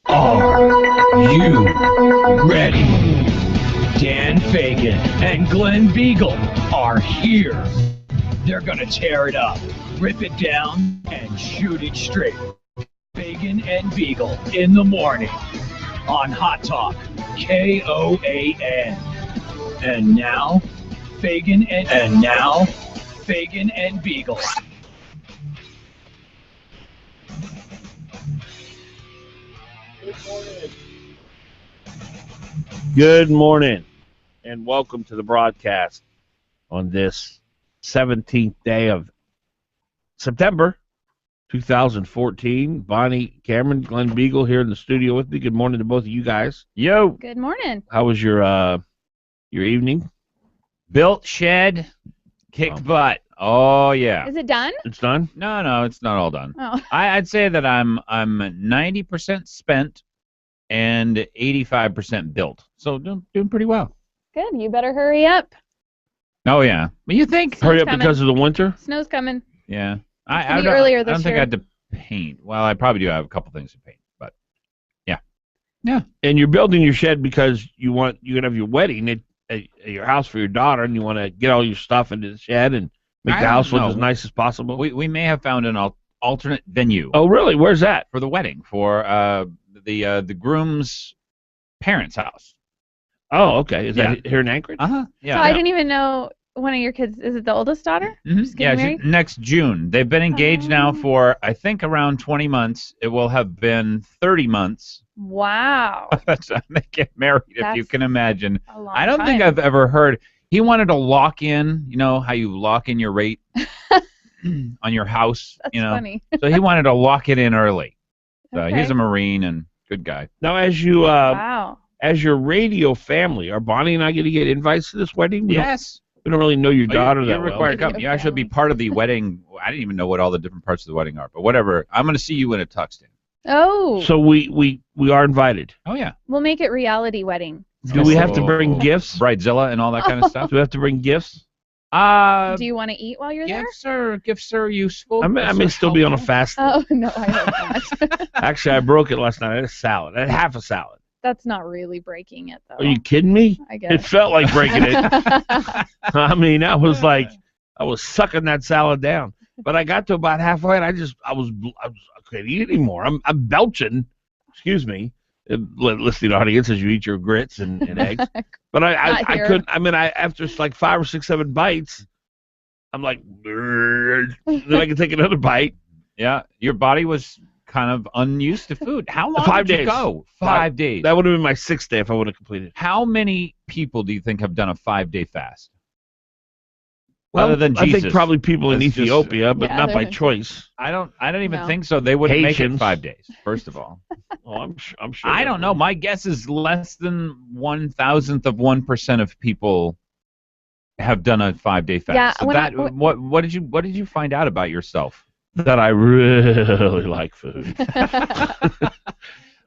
Are you ready? Dan Fagan and Glen Biegel are here. They're gonna tear it up, rip it down, and shoot it straight. Fagan and Biegel in the morning on Hot Talk, KOAN. And now, Fagan and Biegel. Good morning, and welcome to the broadcast on this 17th day of September 2014. Bonnie, Cameron, Glen Biegel here in the studio with me. Good morning to both of you guys. Yo. Good morning. How was your evening? Built, shed, kicked butt. Oh, yeah. Is it done? It's done? No, it's not all done. Oh. I'd say that I'm 90% spent and 85% built. So doing pretty well. Good. You better hurry up. Oh, yeah. But you think? Hurry up coming. because of the winter? Snow's coming. Yeah. It's earlier I this don't think year. I had to paint. Well, I probably do have a couple things to paint, but yeah. Yeah. And you're building your shed because you're going to have your wedding at your house for your daughter, and you want to get all your stuff into the shed and make the house look as nice as possible? We may have found an alternate venue. Oh, really? Where's that? For the wedding, for the groom's parents' house. Oh, okay. Is that here in Anchorage? Uh-huh. Yeah. So I didn't even know one of your kids. Is it the oldest daughter? Mm-hmm. Just getting married? Next June. They've been engaged now for, I think, around 20 months. It will have been 30 months. Wow. That's when they get married, if you That's can imagine. A long I don't time. think I've ever heard. He wanted to lock in, you know, how you lock in your rate on your house. That's you know? funny. So he wanted to lock it in early. So Okay. he's a Marine and good guy. Now, as you Wow. as your radio family, are Bonnie and I going to get invites to this wedding? Yes. We don't really know your daughter You're that well. required to come. You actually be part of the wedding. I didn't even know what all the different parts of the wedding are, but whatever. I'm going to see you in a tux, Dan. Oh. So we are invited. Oh, yeah. We'll make it reality wedding. Do we have to bring gifts? Bridezilla and all that kind of stuff? Do we have to bring gifts? Do you want to eat while you're Gifts are useful. I may still be on a fast. there? Oh, no, I hope not. Actually, I broke it last night. I had a salad. I had half a salad. That's not really breaking it, though. Are you kidding me? I It guess. felt like breaking it. I mean, I was sucking that salad down. But I got to about halfway, and I couldn't eat anymore. I'm belching. Excuse me, listening audience, as you eat your grits and eggs. But I couldn't. I mean, after like 5 or 6, 7 bites, I'm like, then I can take another bite. Yeah, your body was kind of unused to food. How long 5 did days. you go? 5 days. That would have been my 6th day if I would have completed. How many people do you think have done a 5-day fast? Well, Other than I Jesus. think probably people in That's just- Ethiopia, but Yeah, not by they're- choice. I don't even No. think so. They wouldn't make it Haitians. 5 days, first of all. Oh, I'm sure. I don't know. My guess is less than 1,000th of 1% of people have done a 5-day fast. Yeah, So what did you find out about yourself? That I really like food.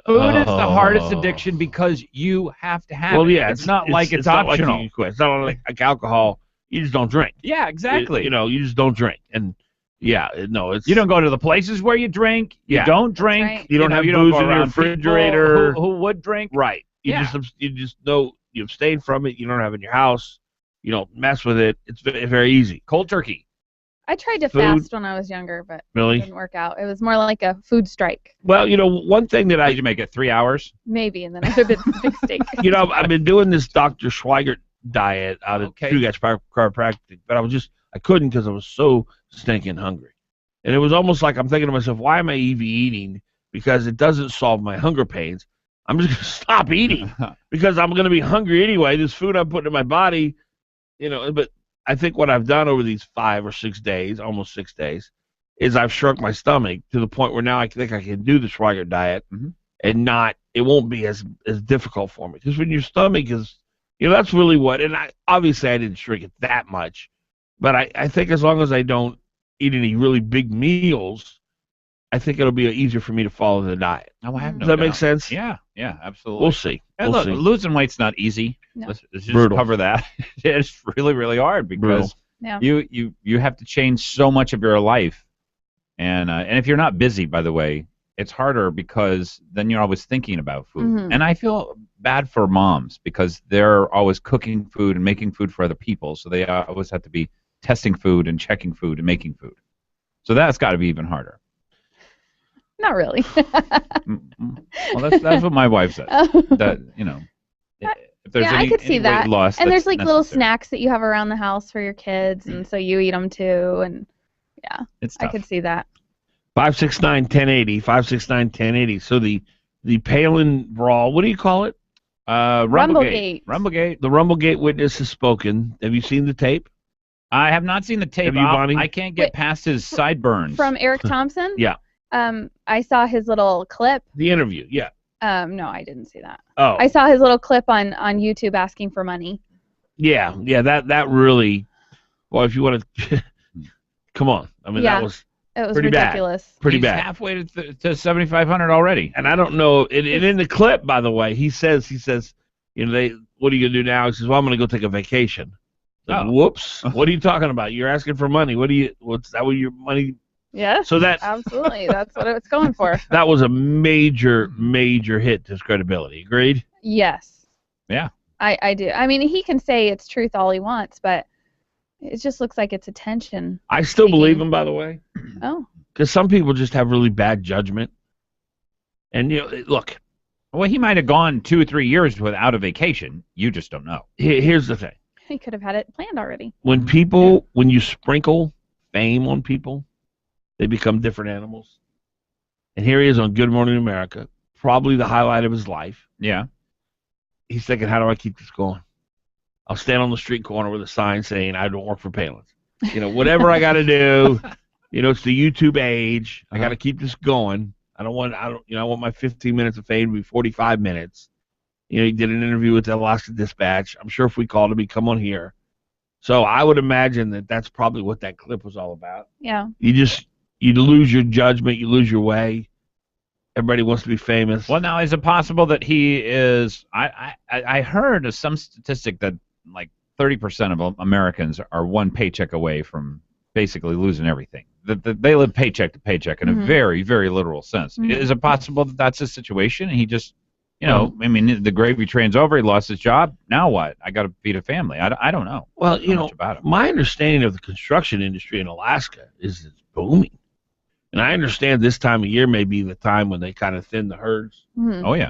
Food is the hardest addiction because you have to have Well, it. yeah, it's not like it's not optional. Like you can quit. It's not like alcohol. You just don't drink. Yeah, exactly. You just don't drink. And yeah, no, it's You don't go to the places where you drink. You Yeah. don't drink. right. You don't have you booze go in your around people refrigerator. who would drink. right. You Yeah. just know you abstain from it. You don't have it in your house. You don't mess with it. It's very easy. Cold turkey. I tried to Food. fast when I was younger, but it Really. didn't work out. It was more like a food strike, Well, one thing that Did you make it 3 hours? maybe, and then I would have been big steak. I've been doing this Dr. Schweigert diet out at True Guys Chiropractic, but I couldn't because I was so stinking hungry. And it was almost like I'm thinking to myself, why am I even eating? Because it doesn't solve my hunger pains. I'm just going to stop eating because I'm going to be hungry anyway. This food I'm putting in my body, but I think what I've done over these 5 or 6 days, almost 6 days, is I've shrunk my stomach to the point where now I think I can do the Schweigert diet and it won't be as difficult for me. Because when your stomach is, that's really and obviously I didn't shrink it that much, but I think as long as I don't eat any really big meals, I think it'll be easier for me to follow the diet. Oh, I have no Does that make doubt. sense? Yeah, absolutely. We'll see. And We'll look, see. losing weight's not easy. No. Let's just Brutal. cover that. It's really, really hard because Yeah. you have to change so much of your life, and if you're not busy, by the way, it's harder because then you're always thinking about food. Mhm. And I feel bad for moms because they're always cooking food and making food for other people, so they always have to be testing food and checking food and making food. So that's got to be even harder. Not really. Well, that's what my wife says. That, you know, if there's Yeah, I any, could see any that. weight loss, And there's that's like little necessary. snacks that you have around the house for your kids, and so you eat them too. And yeah, It's I tough. could see that. 569-1080, 569-1080. So the Palin brawl, what do you call it? Rumblegate. The Rumblegate witness has spoken. Have you seen the tape? I have not seen the tape. Have you, Bonnie? I can't get Wait, past his sideburns. From Eric Thompson? Yeah. I saw his little clip. The interview, yeah. No, I didn't see that. Oh. I saw his little clip on YouTube asking for money. Yeah, that really, well, if you want to, come on. I mean, Yeah. that was It was pretty bad. ridiculous. pretty He's bad. halfway to 7,500 already. And I don't know, and in the clip, by the way, he says, you know, what are you going to do now? He says, well, I'm going to go take a vacation. Like, Oh. Whoops. What are you talking about? You're asking for money. What's that what your money? Yes. So that Absolutely. That's what it's going for. that was a major hit to his credibility. Agreed? Yes. Yeah. I do. I mean, he can say it's truth all he wants, but it just looks like it's attention. I still Speaking. believe him, by the way, Oh. because some people just have really bad judgment. And, you know, look, Well, he might have gone 2 or 3 years without a vacation. You just don't know. here's the thing. He could have had it planned already. When you sprinkle fame on people, they become different animals. And here he is on Good Morning America, probably the highlight of his life. Yeah. He's thinking, how do I keep this going? I'll stand on the street corner with a sign saying, I don't work for Palin's. You know, whatever I got to do. You know, it's the YouTube age. I got to keep this going. I want my 15 minutes of fame to be 45 minutes. You know, he did an interview with the Alaska Dispatch. I'm sure if we called him, he'd come on here. So I would imagine that that's probably what that clip was all about. Yeah. You lose your judgment, you lose your way. Everybody wants to be famous. Well, now, is it possible that he is... I heard of some statistic that like 30% of Americans are one paycheck away from basically losing everything. That they live paycheck to paycheck in a very, very literal sense. Mhm. Is it possible that that's his situation and he just... You know, I mean, the gravy train's over. He lost his job. Now what? I got to feed a family. I don't know. Well, you know, much about it. my understanding of the construction industry in Alaska is it's booming. And I understand this time of year may be the time when they kind of thin the herds. Mhm. Oh, yeah.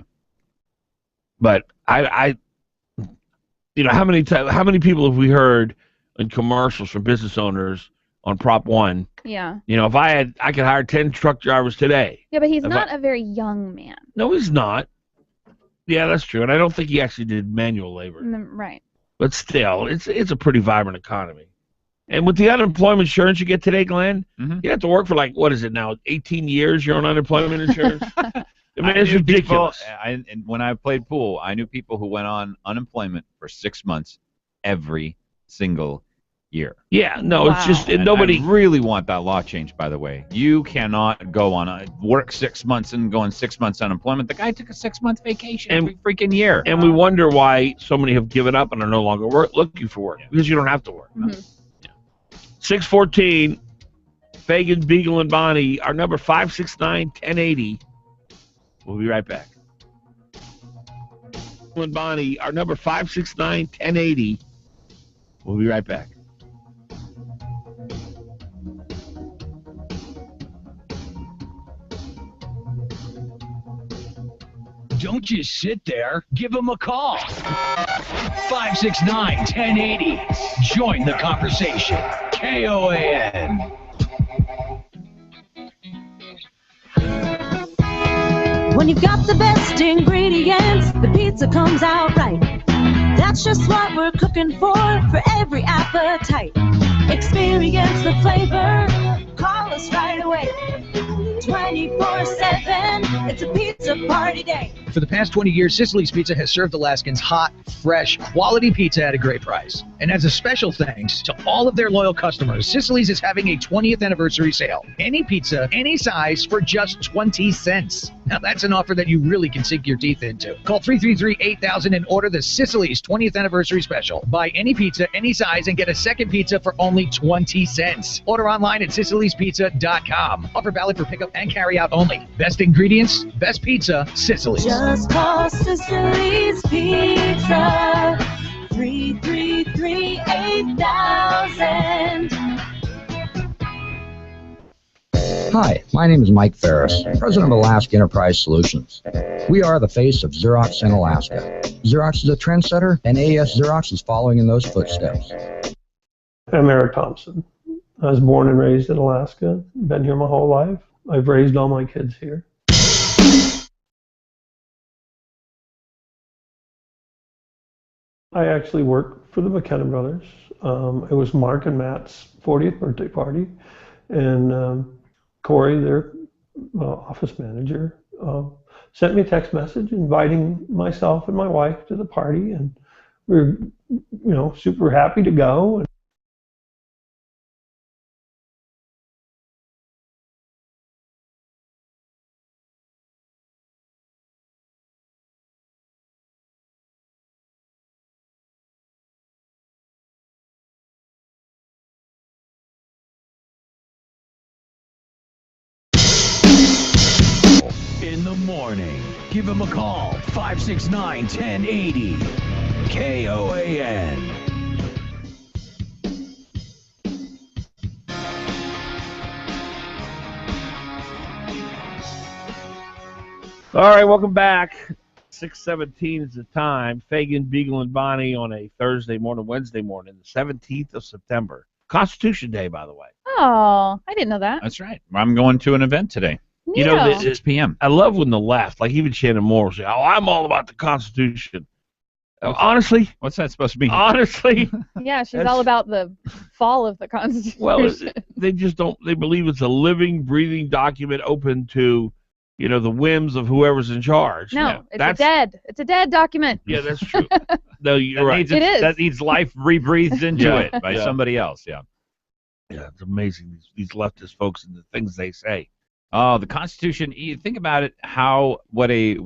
But I you know, how many people have we heard in commercials from business owners on Prop 1? Yeah. You know, if I could hire 10 truck drivers today. Yeah, but he's If not a very young man. No, he's not. Yeah, that's true. And I don't think he actually did manual labor. Right. But still, it's a pretty vibrant economy. And with the unemployment insurance you get today, Glenn, you have to work for like, what is it now, 18 years you're on unemployment insurance? I mean, it's ridiculous. And when I played pool, I knew people who went on unemployment for 6 months every single year. Yeah, no, Wow. it's just And nobody. I really want that law changed, by the way. You cannot go on work 6 months and go on 6 months unemployment. The guy took a 6-month vacation every freaking year. And we wonder why so many have given up and are no longer looking for work because you don't have to work. Mhm. 614, Fagan, Biegel, and Bonnie. Our number 569-1080. We'll be right back. And Bonnie, our number 569-1080. We'll be right back. Don't just sit there. Give them a call. 569-1080. Join the conversation. KOAN. When you've got the best ingredients, the pizza comes out right. That's just what we're cooking for every appetite. Experience the flavor, call us right away. 24/7, it's a pizza party day. For the past 20 years, Sicily's Pizza has served Alaskans hot, fresh, quality pizza at a great price. And as a special thanks to all of their loyal customers, Sicily's is having a 20th anniversary sale. Any pizza, any size, for just 20 cents. Now that's an offer that you really can sink your teeth into. Call 333-8000 and order the Sicily's 20th anniversary special. Buy any pizza, any size, and get a second pizza for only 20 cents. Order online at sicilyspizza.com. Offer valid for pickup and carry out only. Best ingredients, best pizza, Sicily's. Just call Sicily's Pizza. 333-8000. Hi, my name is Mike Ferris, president of Alaska Enterprise Solutions. We are the face of Xerox in Alaska. Xerox is a trendsetter, and AES Xerox is following in those footsteps. I'm Eric Thompson. I was born and raised in Alaska, been here my whole life. I've raised all my kids here. I actually work for the McKenna brothers. It was Mark and Matt's 40th birthday party, and Corey, their office manager, sent me a text message inviting myself and my wife to the party, and we were, super happy to go. In the morning, give him a call, 569-1080, KOAN. All right, welcome back. 6:17 is the time. Fagan, Biegel, and Bonnie on a Thursday morning, Wednesday morning, the 17th of September. Constitution Day, by the way. Oh, I didn't know that. That's right. I'm going to an event today. You know, Neato. 6 p.m. I love when the left, like even Shannon Moore, will say, "Oh, I'm all about the Constitution." Honestly, What's that supposed to mean? honestly, Yeah, she's That's- all about the fall of the Constitution. well, they just don't. They believe it's a living, breathing document open to, the whims of whoever's in charge. no, Yeah, it's a dead document. Yeah, that's true. No, you're That right. needs It is. That needs life rebreathed into Yeah. it by Yeah. somebody else. Yeah. Yeah, it's amazing these leftist folks and the things they say. Oh, the Constitution. You think about it. What a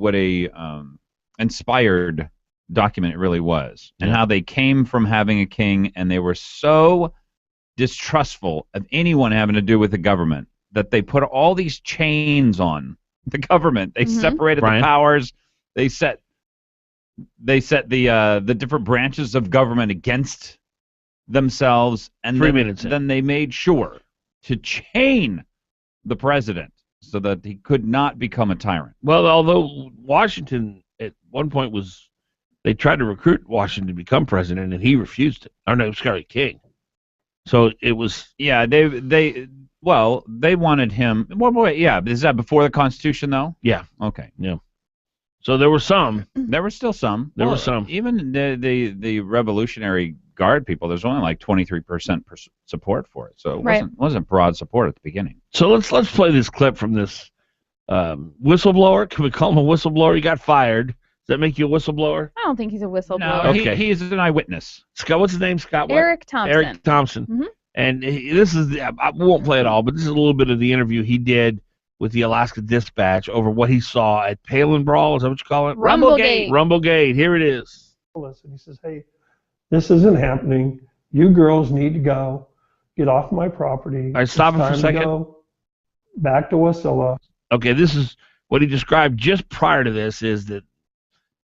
inspired document it really was, and how they came from having a king, and they were so distrustful of anyone having to do with the government that they put all these chains on the government. They separated Brian? the powers. They set the different branches of government against themselves, and 3 minutes in. then they made sure to chain the president so that he could not become a tyrant. Well, although Washington at one point they tried to recruit Washington to become president, and he refused it. Or no, sorry, king. So it was. Yeah, they wanted him. Well, wait, yeah, is that before the Constitution though? Yeah. Okay. Yeah. So there were some. There were still some. There were some. Even the Revolutionary Guard people. There's only like 23% support for it, so it wasn't broad support at the beginning. So let's play this clip from this whistleblower. Can we call him a whistleblower? He got fired. Does that make you a whistleblower? I don't think he's a whistleblower. No, Okay. he's an eyewitness. Scott, what's his name? Scott. What? Eric Thompson. Eric Thompson. Mhm. And this is I won't play it all, but this is a little bit of the interview he did with the Alaska Dispatch over what he saw at Palin Brawl. Is that what you call it? Rumblegate. Rumblegate. Here it is. Listen, he says, hey, this isn't happening. You girls need to go. Get off my property. right, stop It's him for a time to second. go back to Wasilla. Okay, this is what he described just prior to this is that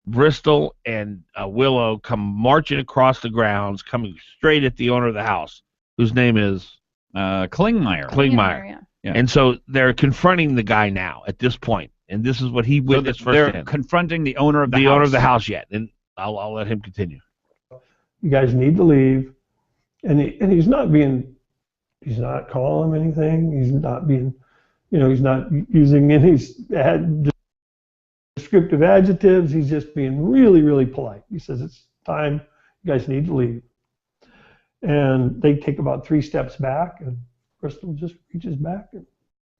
Bristol and Willow come marching across the grounds, coming straight at the owner of the house, whose name is Klingmeyer. Klingmeyer. Yeah. And so they're confronting the guy now at this point, and this is what he witnessed they're firsthand. confronting the owner of the house. Owner of the house yet, and I'll let him continue. You guys need to leave. And he's not calling him anything. He's not being, he's not using any descriptive adjectives. He's just being really, really polite. He says, it's time. You guys need to leave. And they take about 3 steps back, and Bristol just reaches back and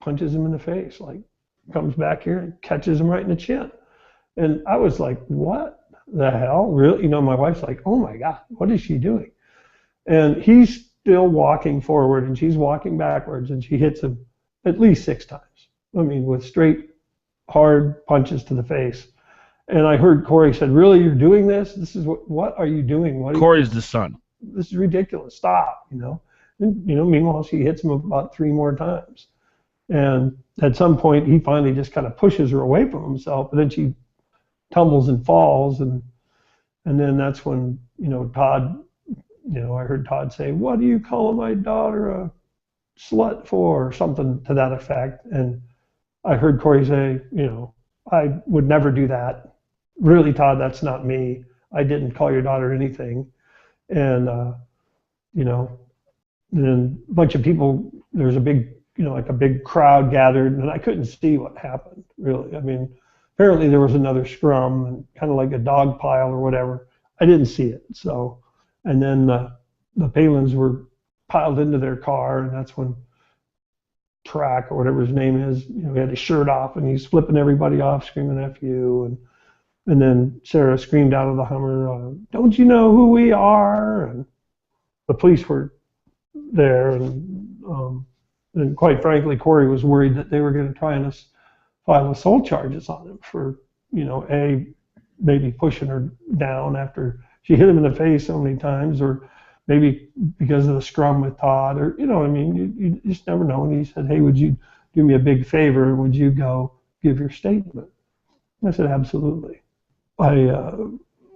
punches him in the face, like comes back here and catches him right in the chin. And I was like, what the hell? Really? My wife's like, oh my God, what is she doing? And he's still walking forward, and she's walking backwards, and she hits him at least 6 times. I mean, with straight hard punches to the face. And I heard Corey said, "Really, you're doing this? This is what are you doing? What are Corey's the son. This is ridiculous. Stop!" And, meanwhile, she hits him about 3 more times. And at some point, he finally just kind of pushes her away from himself, but then she tumbles and falls, and then that's when, Todd, I heard Todd say, "What are you calling my daughter a slut for?" or something to that effect. And I heard Corey say, "I would never do that. Really, Todd, that's not me. I didn't call your daughter anything." And, then a bunch of people, there's a big, like a big crowd gathered, and I couldn't see what happened, really. I mean, apparently there was another scrum, and kind of like a dog pile or whatever. I didn't see it. So, and then the Palins were piled into their car, and that's when Track, or whatever his name is, he had his shirt off, and he's flipping everybody off, screaming "F you." And then Sarah screamed out of the Hummer, "Don't you know who we are?" And the police were there, and quite frankly, Corey was worried that they were going to try and file assault charges on him for, maybe pushing her down after she hit him in the face so many times, or maybe because of the scrum with Todd, or, you just never know. And he said, "Hey, would you do me a big favor? Would you go give your statement?" I said, "Absolutely." I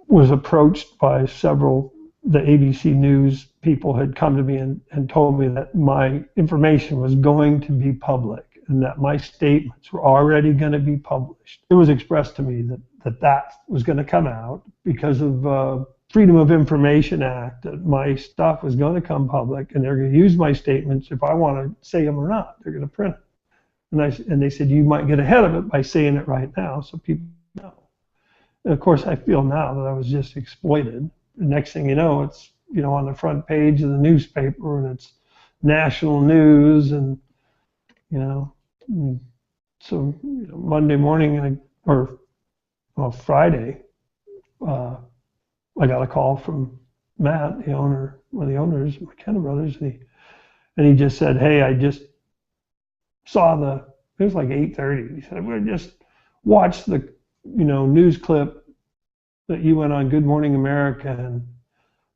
was approached by several, the ABC News people had come to me and told me that my information was going to be public and that my statements were already going to be published. It was expressed to me that was going to come out because of Freedom of Information Act, that my stuff was going to come public, and they're going to use my statements if I want to say them or not. They're going to print it. And they said, "You might get ahead of it by saying it right now so people know." And of course, I feel now that I was just exploited. The next thing you know, it's on the front page of the newspaper, and it's national news, and so Monday morning or Friday, I got a call from Matt, the owner, one of the owners, McKenna Brothers, and he just said, "Hey, I just saw it was like 8:30. He said, "We just watched the news clip that you went on Good Morning America, and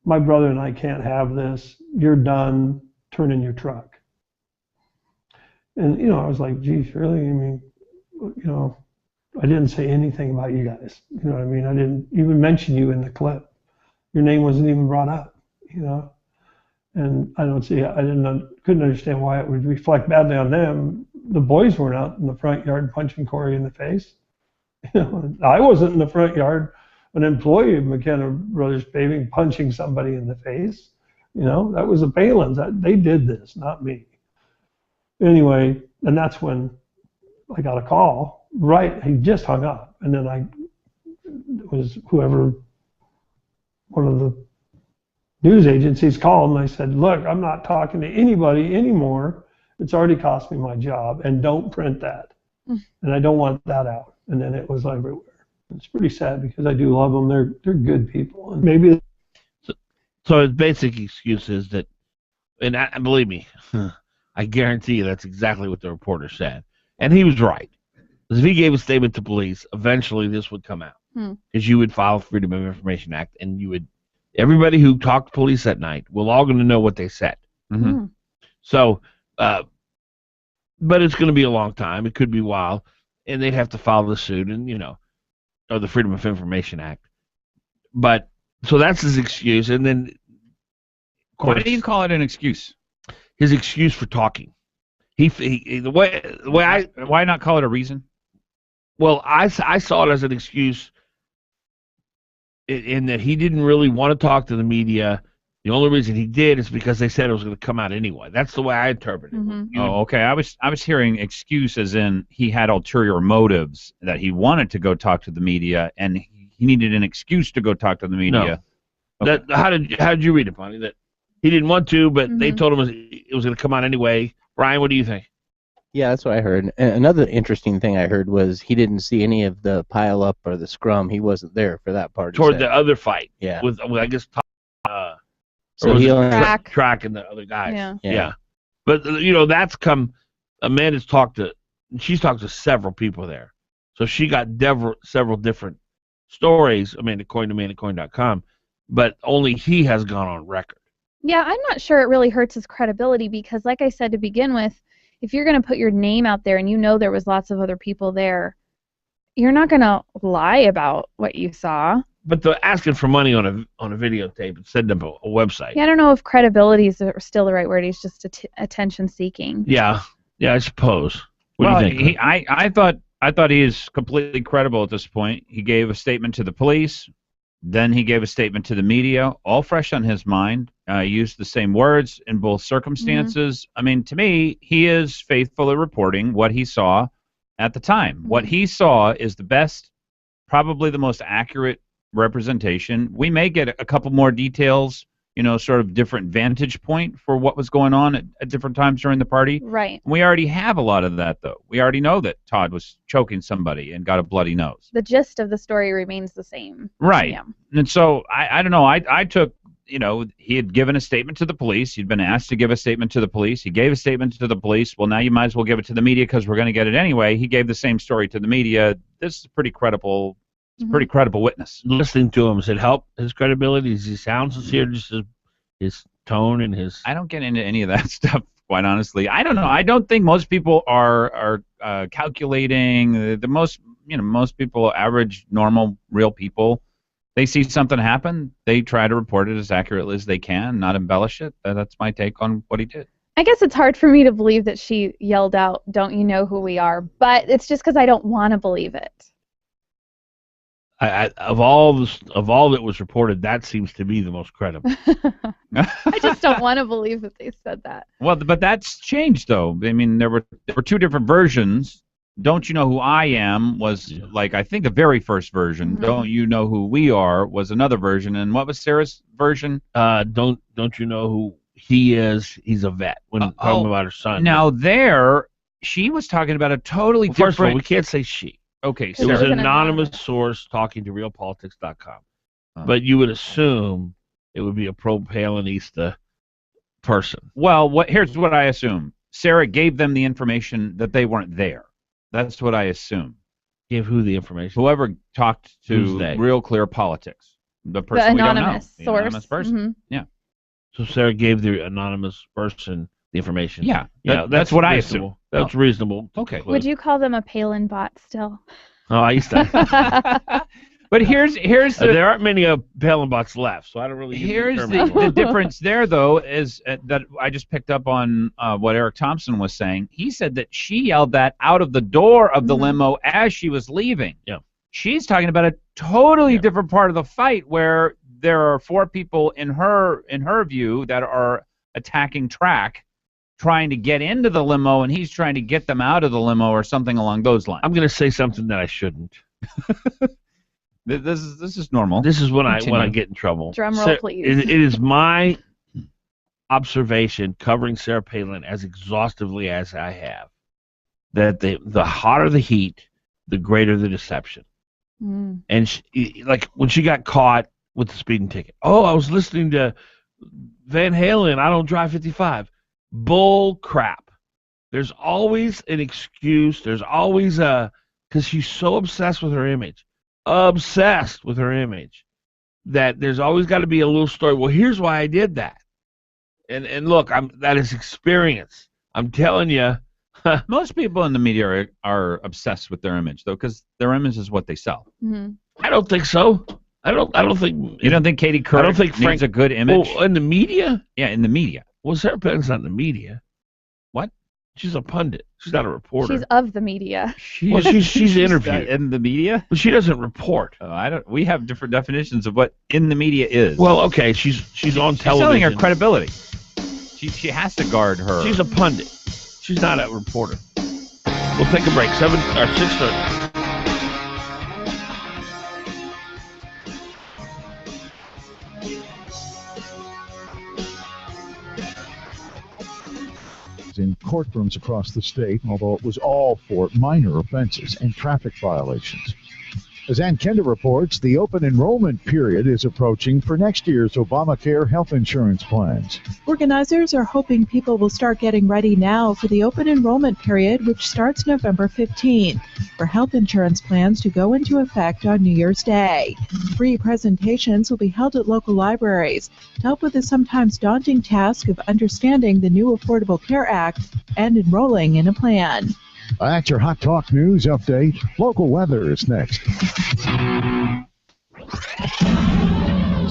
my brother and I can't have this. You're done. Turn in your truck." And I was like, "Geez, really? I mean, I didn't say anything about you guys. I didn't even mention you in the clip. Your name wasn't even brought up. And I couldn't understand why it would reflect badly on them. The boys weren't out in the front yard punching Corey in the face. I wasn't in the front yard, an employee of McKenna Brothers Paving, punching somebody in the face. That was the Palins. They did this, not me." Anyway, and that's when I got a call. Right, he just hung up, and then it was whoever, one of the news agencies called, and I said, "Look, I'm not talking to anybody anymore. It's already cost me my job, and don't print that. And I don't want that out." And then it was everywhere. It's pretty sad because I do love them. They're good people, and maybe. So his basic excuse is that, and believe me, I guarantee you that's exactly what the reporter said, and he was right. Because if he gave a statement to police, eventually this would come out. Because you would file Freedom of Information Act, and everybody who talked to police that night, we're all going to know what they said. Mm-hmm. So, but it's going to be a long time. It could be a while, and they'd have to file the suit, and or the Freedom of Information Act. But so that's his excuse, and then. Why do you call it an excuse? His excuse for talking. The way why not call it a reason? Well, I saw it as an excuse in that he didn't really want to talk to the media. The only reason he did is because they said it was going to come out anyway. That's the way I interpret it. Mm-hmm. Oh, okay. I was hearing excuse as in he had ulterior motives, that he wanted to go talk to the media and he needed an excuse to go talk to the media. No. Okay. How did you read it, Bonnie? That he didn't want to, but they told him it was going to come out anyway. Brian, what do you think? Yeah, that's what I heard. And another interesting thing I heard was he didn't see any of the pile up or the scrum. He wasn't there for that part. Toward the other fight. Yeah. With I guess so he only Track and the other guys. Yeah. But that's come. Amanda's talked to. She's talked to several people there. So she got several different stories. Amanda Coyne, AmandaCoyne.com, but only he has gone on record. Yeah, I'm not sure it really hurts his credibility because, like I said to begin with, if you're going to put your name out there and you know there was lots of other people there, you're not going to lie about what you saw. But the asking for money on a videotape and send them a website. Yeah, I don't know if credibility is still the right word. He's just attention seeking. Yeah, I suppose. What do you think? I thought he is completely credible at this point. He gave a statement to the police, then he gave a statement to the media, all fresh on his mind. Used the same words in both circumstances. I mean, to me, he is faithfully reporting what he saw at the time. What he saw is the best, probably the most accurate representation. We may get a couple more details, sort of different vantage point for what was going on at different times during the party. Right. We already have a lot of that, though. We already know that Todd was choking somebody and got a bloody nose. The gist of the story remains the same. Right. Yeah. And so, I don't know, I took, he had given a statement to the police. He'd been asked to give a statement to the police. He gave a statement to the police. Well, now you might as well give it to the media because we're going to get it anyway. He gave the same story to the media. This is pretty credible. It's a pretty credible witness. Listening to him, does it help his credibility? Does he sound sincere? Just his tone and his... I don't get into any of that stuff, quite honestly. I don't know. I don't think most people are calculating. Most people, average, normal, real people, they see something happen, they try to report it as accurately as they can, not embellish it. That's my take on what he did. I guess it's hard for me to believe that she yelled out, "Don't you know who we are?" But it's just because I don't want to believe it. Of all that was reported, that seems to be the most credible. I just don't want to believe that they said that. Well, but that's changed, though. I mean, there were two different versions. Don't you know who I am was like, I think, the very first version. Don't you know who we are was another version. And what was Sarah's version? Don't you know who he is? He's a vet. When talking about her son. Now there, she was talking about a totally different. First of all, we can't say she. Okay, it was an anonymous source talking to realpolitics.com. But you would assume it would be a pro-Palinista person. Well, here's what I assume. Sarah gave them the information that they weren't there. That's what I assume. Give who the information? Whoever talked to Real Clear Politics. The person we don't know. The anonymous person. Yeah. So Sarah gave the anonymous person the information. Yeah. That's what I assume. assume. That's reasonable. Okay. Would you call them a Palin bot still? Oh, I used to. But here's there aren't many Palin bots left, so I don't really. Here's the difference there, though, is that I just picked up on what Eric Thompson was saying. He said that she yelled that out of the door of the limo as she was leaving. Yeah. She's talking about a totally different part of the fight where there are four people in her view that are attacking track, trying to get into the limo, and he's trying to get them out of the limo or something along those lines. I'm going to say something that I shouldn't. This is normal. This is when I get in trouble. Drum roll, please. It is my observation, covering Sarah Palin as exhaustively as I have, that the hotter the heat, the greater the deception. And like when she got caught with the speeding ticket. Oh, I was listening to Van Halen. I don't drive 55. Bull crap. There's always an excuse. There's always because she's so obsessed with her image. Obsessed with her image, that there's always got to be a little story. Well, here's why I did that, and look, that is experience. I'm telling you, most people in the media are obsessed with their image, though, because their image is what they sell. I don't think so. I don't think. You don't think Katie Couric I don't think needs a good image? Well, in the media? Yeah, in the media. Well, Sarah Palin's not in the media. What? She's a pundit. She's not a reporter. She's of the media. She's interviewed in the media, but she doesn't report. We have different definitions of what in the media is. Well, okay, she's on television. She's selling her credibility. She has to guard her. She's a pundit. She's not a reporter. We'll take a break. 6:30. In courtrooms across the state, although it was all for minor offenses and traffic violations. As Ann Kenda reports, the open enrollment period is approaching for next year's Obamacare health insurance plans. Organizers are hoping people will start getting ready now for the open enrollment period, which starts November 15th, for health insurance plans to go into effect on New Year's Day. Free presentations will be held at local libraries to help with the sometimes daunting task of understanding the new Affordable Care Act and enrolling in a plan. That's your Hot Talk News update. Local weather is next.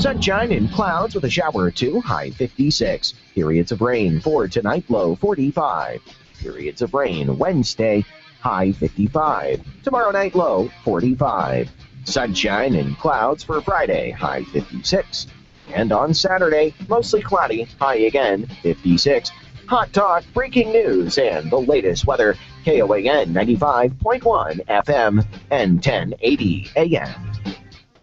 Sunshine and clouds with a shower or two, high 56. Periods of rain for tonight, low 45. Periods of rain Wednesday, high 55. Tomorrow night, low 45. Sunshine and clouds for Friday, high 56. And on Saturday, mostly cloudy, high again, 56. Hot Talk, breaking news, and the latest weather. KOAN 95.1 FM and 1080 AM.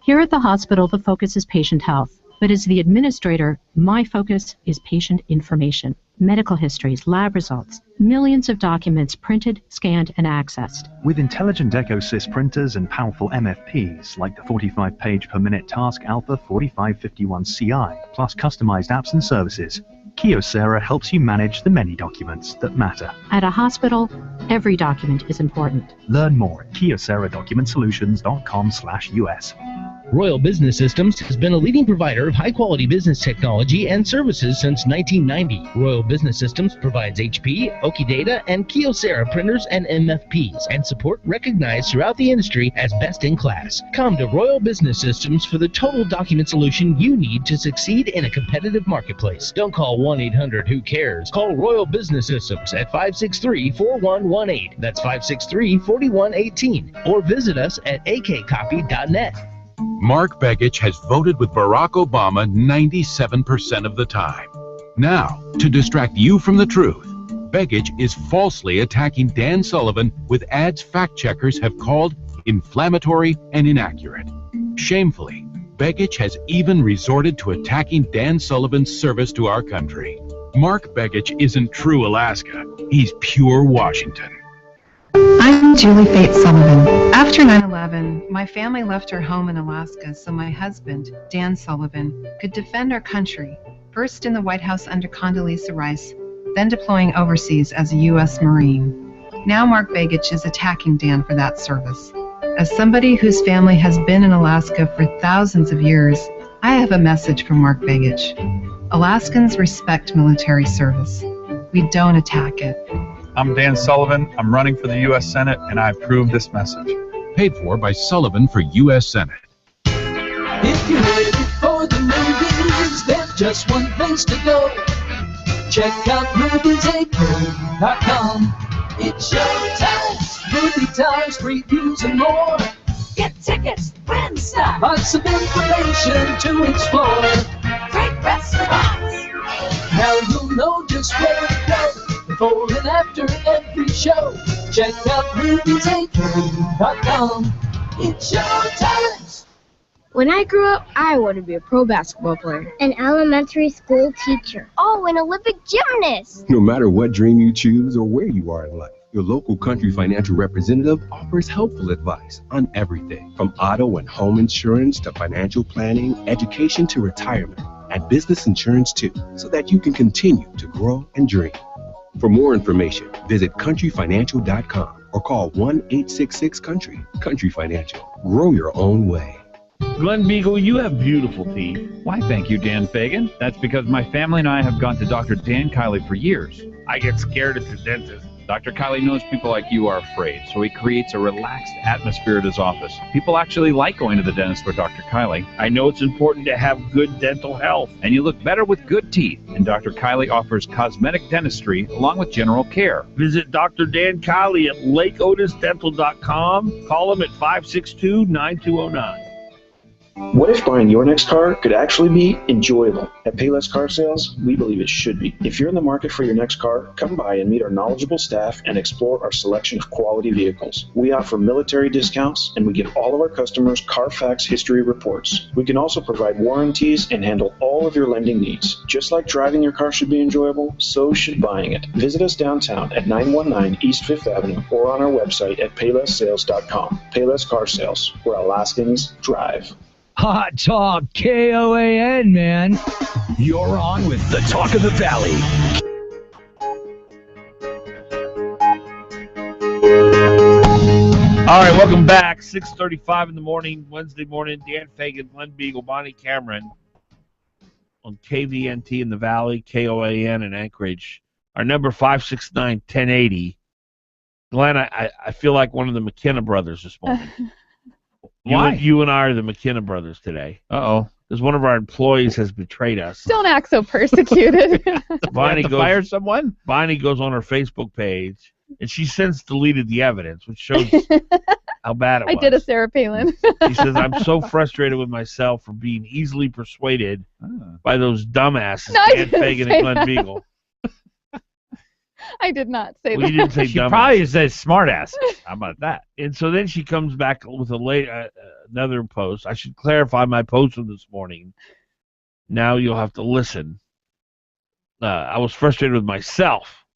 Here at the hospital, the focus is patient health. But as the administrator, my focus is patient information. Medical histories, lab results, millions of documents printed, scanned, and accessed. With intelligent EchoSys printers and powerful MFPs like the 45-page per minute Task Alpha 4551 CI, plus customized apps and services, Kyocera helps you manage the many documents that matter. At a hospital, every document is important. Learn more at kyoceradocumentsolutions.com/US. Royal Business Systems has been a leading provider of high-quality business technology and services since 1990. Royal Business Systems provides HP, Okidata, and Kyocera printers and MFPs, and support recognized throughout the industry as best in class. Come to Royal Business Systems for the total document solution you need to succeed in a competitive marketplace. Don't call 1-800-WHO-CARES. Call Royal Business Systems at 563-4118. That's 563-4118. Or visit us at akcopy.net. Mark Begich has voted with Barack Obama 97% of the time. Now, to distract you from the truth, Begich is falsely attacking Dan Sullivan with ads fact-checkers have called inflammatory and inaccurate. Shamefully, Begich has even resorted to attacking Dan Sullivan's service to our country. Mark Begich isn't true Alaska. He's pure Washington. I'm Julie Fates Sullivan. After 9/11, my family left our home in Alaska so my husband, Dan Sullivan, could defend our country, first in the White House under Condoleezza Rice, then deploying overseas as a U.S. Marine. Now Mark Begich is attacking Dan for that service. As somebody whose family has been in Alaska for thousands of years, I have a message from Mark Begich. Alaskans respect military service. We don't attack it. I'm Dan Sullivan. I'm running for the U.S. Senate, and I approve this message. Paid for by Sullivan for U.S. Senate. If you're ready for the movies, there's just one place to go. Check out moviesacre.com. It's showtime, movie times, previews, and more. Get tickets, friends stuff, lots of information to explore. Great restaurants. Now you'll know just where to go. Before and after every show, check out moviesacre.com. It's showtime. When I grew up, I wanted to be a pro basketball player, an elementary school teacher, an Olympic gymnast. No matter what dream you choose or where you are in life, your local Country Financial representative offers helpful advice on everything from auto and home insurance to financial planning, education to retirement, and business insurance too, so that you can continue to grow and dream. For more information, visit countryfinancial.com or call 1-866-COUNTRY. Country Financial. Grow your own way. Glen Biegel, you have beautiful teeth. Why, thank you, Dan Fagan. That's because my family and I have gone to Dr. Dan Kiley for years. I get scared at the dentist. Dr. Kiley knows people like you are afraid, so he creates a relaxed atmosphere at his office. People actually like going to the dentist with Dr. Kiley. I know it's important to have good dental health. And you look better with good teeth. And Dr. Kiley offers cosmetic dentistry along with general care. Visit Dr. Dan Kiley at lakeotisdental.com. Call him at 562-9209. What if buying your next car could actually be enjoyable? At Payless Car Sales, we believe it should be. If you're in the market for your next car, come by and meet our knowledgeable staff and explore our selection of quality vehicles. We offer military discounts, and we give all of our customers Carfax history reports. We can also provide warranties and handle all of your lending needs. Just like driving your car should be enjoyable, so should buying it. Visit us downtown at 919 East 5th Avenue or on our website at paylesssales.com. Payless Car Sales, where Alaskans drive. Hot Talk KOAN, man. You're on with the Talk of the Valley. All right, welcome back. 6:35 in the morning, Wednesday morning. Dan Fagan, Glen Biegel, Bonnie Cameron on KVNT in the Valley, KOAN in Anchorage. Our number 569-1080. Glenn, I feel like one of the McKenna brothers this morning. Why? You and I are the McKenna brothers today. Uh-oh. Because one of our employees has betrayed us. Don't act so persecuted. Bonnie goes, fire someone? Bonnie goes on her Facebook page, and she since deleted the evidence, which shows how bad it was. I did a Sarah Palin. She says, I'm so frustrated with myself for being easily persuaded by those dumbasses, No, I Dan didn't Fagan say and Glen that. Beagle. I did not say Well, that. you didn't say She dumbass. probably said smartass. How about that? And so then she comes back with another post. I should clarify my post from this morning. Now you'll have to listen. I was frustrated with myself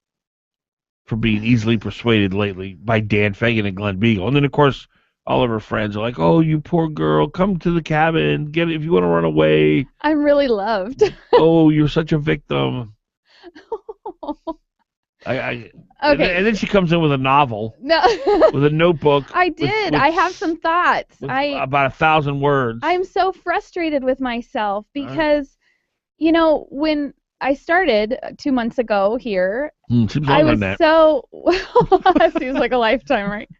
for being easily persuaded lately by Dan Fagan and Glen Biegel. And then, of course, all of her friends are like, oh, you poor girl, come to the cabin. Get it if you want to run away. I'm really loved. Oh, you're such a victim. Okay. And then she comes in with a novel, No. with a notebook. I did. I have some thoughts. About 1,000 words. I'm so frustrated with myself because, you know, when I started 2 months ago here, Seems I longer was than that. so seems like a lifetime, right?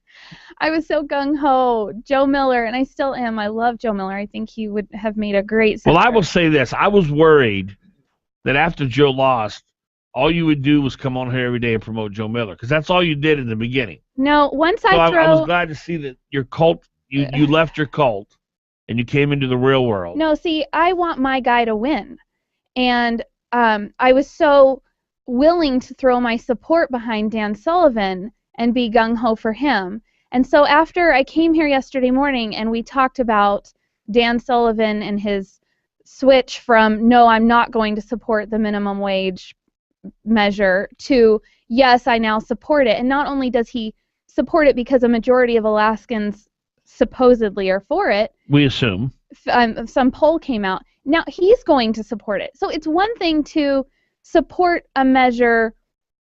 I was so gung-ho. Joe Miller, and I still am. I love Joe Miller. I think he would have made a great Well, I senator. will say this. I was worried that after Joe lost, all you would do was come on here every day and promote Joe Miller, because that's all you did in the beginning. No, once So I throw... I was glad to see that your cult, you left your cult, and you came into the real world. No, see, I want my guy to win. And I was so willing to throw my support behind Dan Sullivan and be gung-ho for him. And so after I came here yesterday morning and we talked about Dan Sullivan and his switch from, no, I'm not going to support the minimum wage measure, to, yes, I now support it. And not only does he support it because a majority of Alaskans supposedly are for it, We assume. some poll came out, now he's going to support it. So it's one thing to support a measure,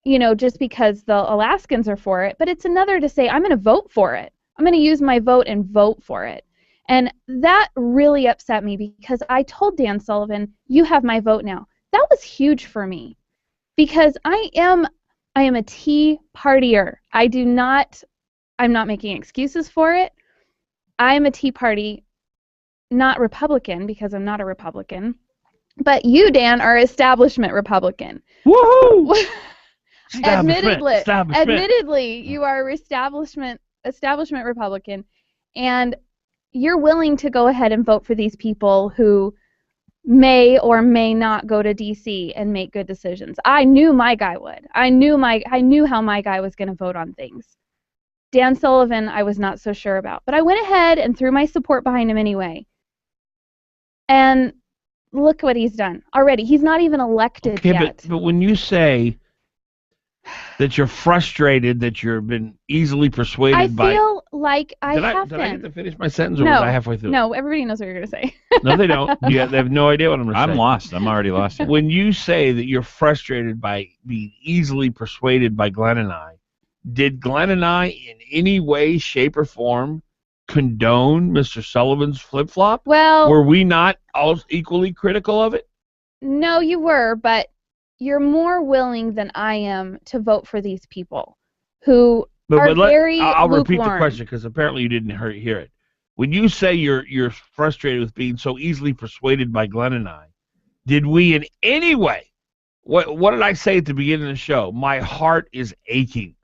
you know, just because the Alaskans are for it, but it's another to say, I'm going to vote for it. I'm going to use my vote and vote for it. And that really upset me because I told Dan Sullivan, you have my vote now. That was huge for me because I am a Tea Partier. I'm not making excuses for it. I'm a Tea Party, not Republican, because I'm not a Republican. But you, Dan, are establishment Republican. Woohoo! Admittedly, you are establishment Republican, and you're willing to go ahead and vote for these people who may or may not go to D.C. and make good decisions. I knew my guy would. I knew how my guy was going to vote on things. Dan Sullivan, I was not so sure about, but I went ahead and threw my support behind him anyway. And look what he's done already. He's not even elected yet. But when you say that you're frustrated, that you've been easily persuaded by... I feel like I have Did been. I get to finish my sentence, or was I halfway through? No, everybody knows what you're going to say. No, they don't. They have no idea what I'm going to say. I'm lost. I'm already lost here. When you say that you're frustrated by being easily persuaded by Glenn and I, did Glenn and I in any way, shape, or form condone Mr. Sullivan's flip-flop? Well... Were we not all equally critical of it? No, you were, but you're more willing than I am to vote for these people who are very I'll repeat the lukewarm. question because apparently you didn't hear it. When you say you're frustrated with being so easily persuaded by Glenn and I, did we in any way, what did I say at the beginning of the show? My heart is aching.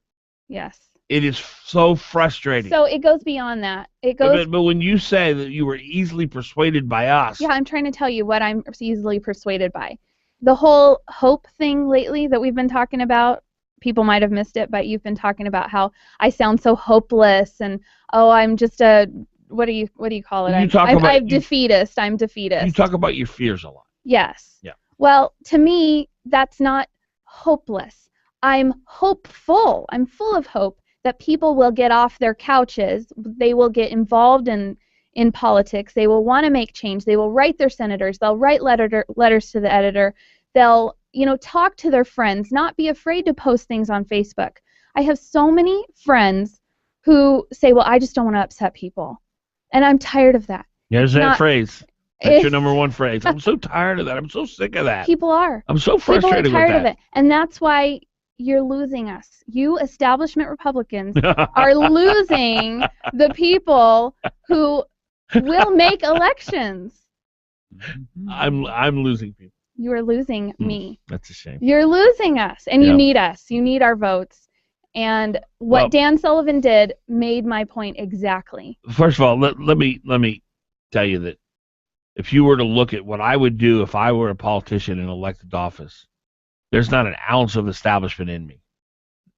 Yes. It is so frustrating. So it goes beyond that. It goes. But when you say that you were easily persuaded by us, Yeah, I'm trying to tell you what I'm easily persuaded by. The whole hope thing lately that we've been talking about, people might have missed it, but you've been talking about how I sound so hopeless and I'm just a what do you call it? I'm defeatist. I'm defeatist. You talk about your fears a lot. Yes. Yeah. Well, to me, that's not hopeless. I'm hopeful. I'm full of hope that people will get off their couches. They will get involved in politics. They will want to make change. They will write their senators. They'll write letters to the editor. They'll, talk to their friends, not be afraid to post things on Facebook. I have so many friends who say, well, I just don't want to upset people. And I'm tired of that. There's that phrase. That's your number one phrase. I'm so tired of that. I'm so sick of that. People are. I'm so frustrated people are tired with that. of it. And that's why you're losing us. You establishment Republicans are losing the people who will make elections. I'm losing people. You are losing me. That's a shame. You're losing us, and you need us. You need our votes. And what Dan Sullivan did made my point exactly. First of all, let me tell you that if you were to look at what I would do if I were a politician in elected office, there's not an ounce of establishment in me.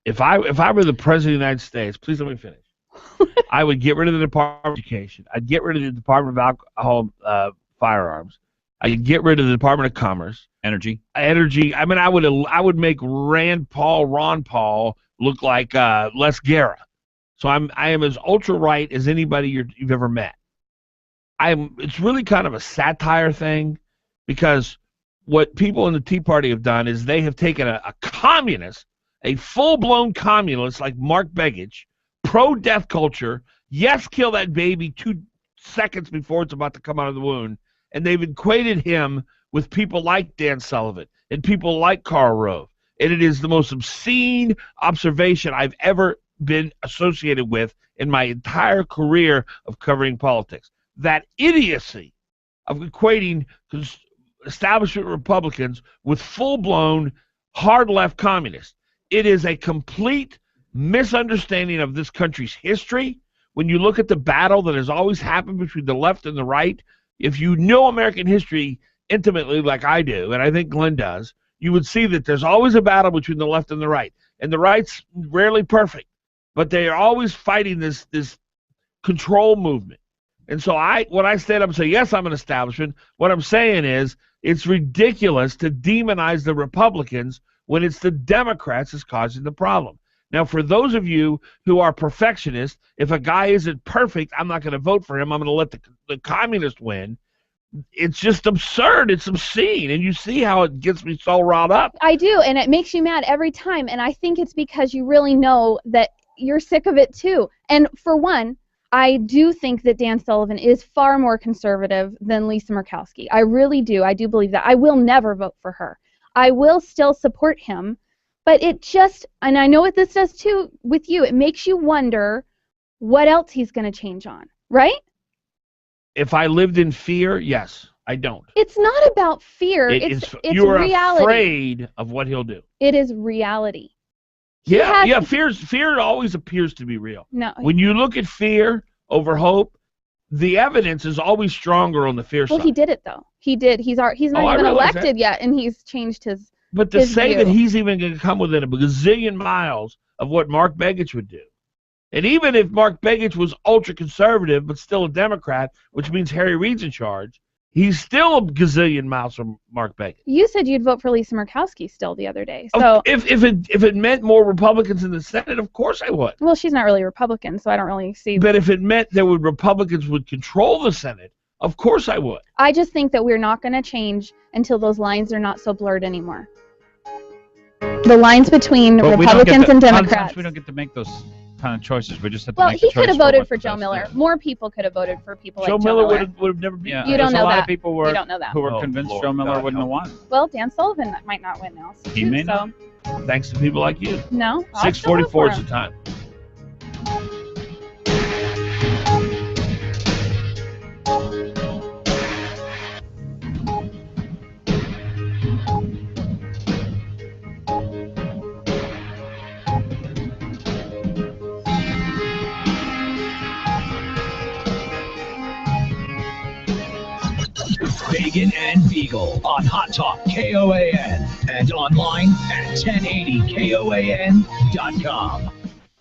If I were the president of the United States, please let me finish. I would get rid of the Department of Education. I'd get rid of the Department of Alcohol, Firearms. I'd get rid of the Department of Commerce. Energy. I mean, I would make Ron Paul look like Les Guerra. So I am as ultra right as anybody you've ever met. It's really kind of a satire thing, because what people in the Tea Party have done is they have taken a communist, a full-blown communist like Mark Begich, pro-death culture, yes, kill that baby 2 seconds before it's about to come out of the womb, and they've equated him with people like Dan Sullivan and people like Karl Rove. And it is the most obscene observation I've ever been associated with in my entire career of covering politics. That idiocy of equating establishment Republicans with full-blown hard-left communists. It is a complete misunderstanding of this country's history. When you look at the battle that has always happened between the left and the right, if you know American history intimately like I do, and I think Glenn does, you would see that there's always a battle between the left and the right. And the right's rarely perfect, but they are always fighting this control movement. And so when I stand up and say, yes, I'm an establishment, what I'm saying is it's ridiculous to demonize the Republicans when it's the Democrats that's causing the problem. Now, for those of you who are perfectionists, if a guy isn't perfect, I'm not going to vote for him. I'm going to let the communist win. It's just absurd. It's obscene. And you see how it gets me so riled up. I do, and it makes you mad every time. And I think it's because you really know that you're sick of it, too. And for one, I do think that Dan Sullivan is far more conservative than Lisa Murkowski. I really do. I do believe that. I will never vote for her. I will still support him. But it just, and I know what this does too with you, it makes you wonder what else he's going to change on, right? If I lived in fear, yes, I don't. It's not about fear. It's you're reality. Afraid of what he'll do. It is reality. Fear always appears to be real. No. When you look at fear over hope, the evidence is always stronger on the fear side. Well, he did it though. He did. He's not even elected yet, and he's changed his. But to say that he's even going to come within a gazillion miles of what Mark Begich would do, and even if Mark Begich was ultra-conservative but still a Democrat, which means Harry Reid's in charge, he's still a gazillion miles from Mark Begich. You said you'd vote for Lisa Murkowski still the other day. So if it meant more Republicans in the Senate, of course I would. Well, she's not really a Republican, so I don't really see. But if it meant that Republicans would control the Senate, of course I would. I just think that we're not going to change until those lines are not so blurred anymore. The lines between Republicans and Democrats. We don't get to make those kind of choices. We just have to well, make he the choice could have voted for what's Joe best. Miller. More people could have voted for people Joe like Miller Joe Miller. would have never been. Yeah, You don't know a lot that. of people You don't know that. who were convinced Joe Miller wouldn't have won. Well, Dan Sullivan might not win now. He may not. Thanks to people like you. No. 6:44 is the time. Fagan and Beagle on Hot Talk KOAN and online at 1080KOAN.com.